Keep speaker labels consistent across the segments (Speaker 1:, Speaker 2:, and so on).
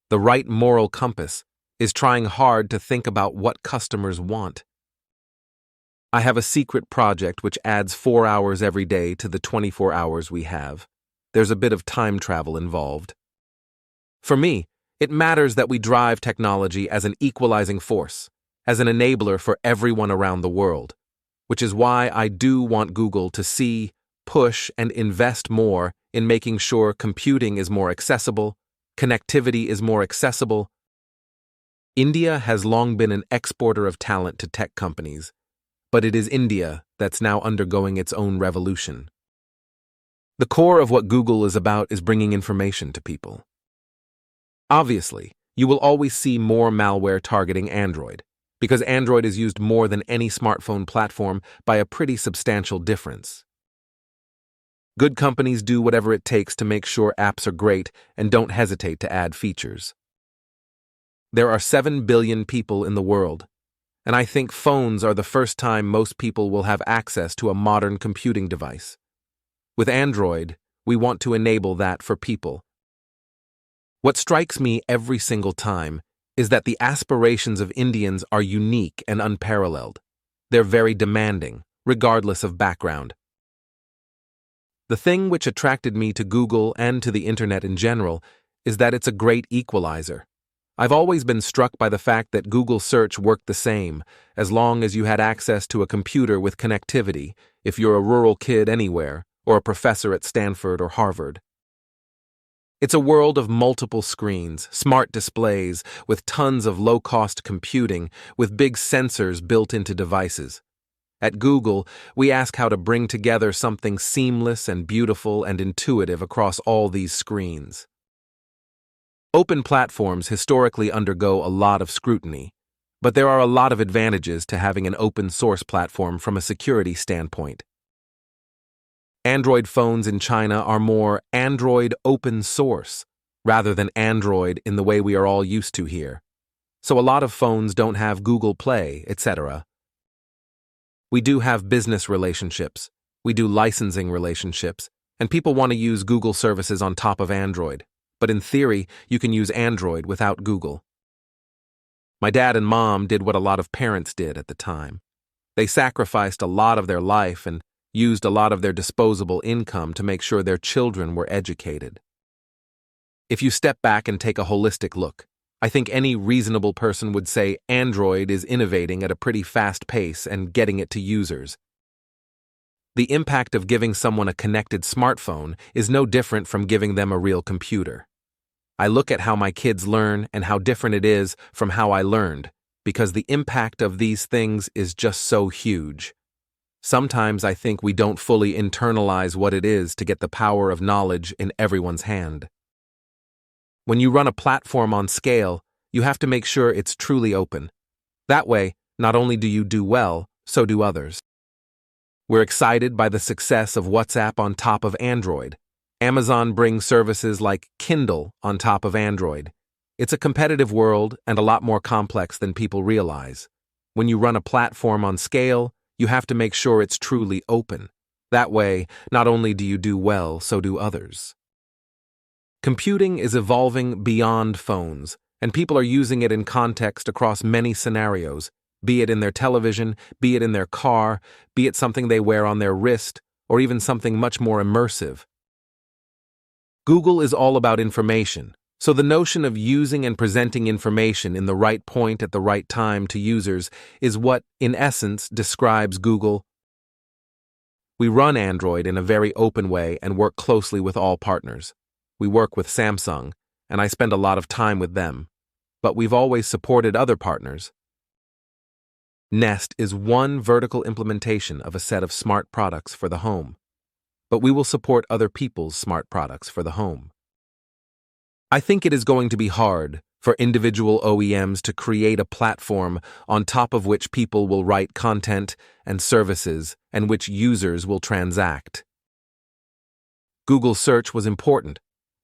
Speaker 1: The right moral compass is trying hard to think about what customers want. I have a secret project which adds 4 hours every day to the 24 hours we have. There's a bit of time travel involved. For me, it matters that we drive technology as an equalizing force, as an enabler for everyone around the world, which is why I do want Google to see, push, and invest more in making sure computing is more accessible, connectivity is more accessible. India has long been an exporter of talent to tech companies, but it is India that's now undergoing its own revolution. The core of what Google is about is bringing information to people. Obviously, you will always see more malware targeting Android, because Android is used more than any smartphone platform by a pretty substantial difference. Good companies do whatever it takes to make sure apps are great and don't hesitate to add features. There are 7 billion people in the world, and I think phones are the first time most people will have access to a modern computing device. With Android, we want to enable that for people. What strikes me every single time is that the aspirations of Indians are unique and unparalleled. They're very demanding, regardless of background. The thing which attracted me to Google and to the internet in general is that it's a great equalizer. I've always been struck by the fact that Google search worked the same, as long as you had access to a computer with connectivity, if you're a rural kid anywhere, or a professor at Stanford or Harvard. It's a world of multiple screens, smart displays, with tons of low-cost computing, with big sensors built into devices. At Google, we ask how to bring together something seamless and beautiful and intuitive across all these screens. Open platforms historically undergo a lot of scrutiny, but there are a lot of advantages to having an open-source platform from a security standpoint. Android phones in China are more Android open source, rather than Android in the way we are all used to here. So a lot of phones don't have Google Play, etc. We do have business relationships, we do licensing relationships, and people want to use Google services on top of Android. But in theory, you can use Android without Google. My dad and mom did what a lot of parents did at the time. They sacrificed a lot of their life and used a lot of their disposable income to make sure their children were educated. If you step back and take a holistic look, I think any reasonable person would say Android is innovating at a pretty fast pace and getting it to users. The impact of giving someone a connected smartphone is no different from giving them a real computer. I look at how my kids learn and how different it is from how I learned, because the impact of these things is just so huge. Sometimes I think we don't fully internalize what it is to get the power of knowledge in everyone's hand. When you run a platform on scale, you have to make sure it's truly open. That way, not only do you do well, so do others. We're excited by the success of WhatsApp on top of Android. Amazon brings services like Kindle on top of Android. It's a competitive world and a lot more complex than people realize. When you run a platform on scale, you have to make sure it's truly open. That way, not only do you do well, so do others. Computing is evolving beyond phones, and people are using it in context across many scenarios, be it in their television, be it in their car, be it something they wear on their wrist, or even something much more immersive. Google is all about information, so the notion of using and presenting information in the right point at the right time to users is what, in essence, describes Google. We run Android in a very open way and work closely with all partners. We work with Samsung, and I spend a lot of time with them, but we've always supported other partners. Nest is one vertical implementation of a set of smart products for the home, but we will support other people's smart products for the home. I think it is going to be hard for individual OEMs to create a platform on top of which people will write content and services and which users will transact. Google search was important,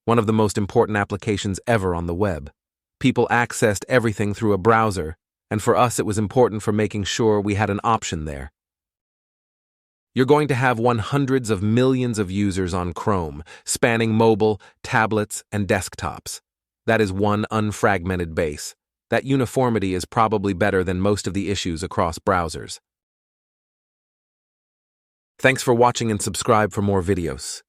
Speaker 1: one of the most important applications ever on the web. People accessed everything through a browser, and for us it was important for making sure we had an option there. You're going to have hundreds of millions of users on Chrome, spanning mobile, tablets, and desktops. That is one unfragmented base. That uniformity is probably better than most of the issues across browsers. Thanks for watching and subscribe for more videos.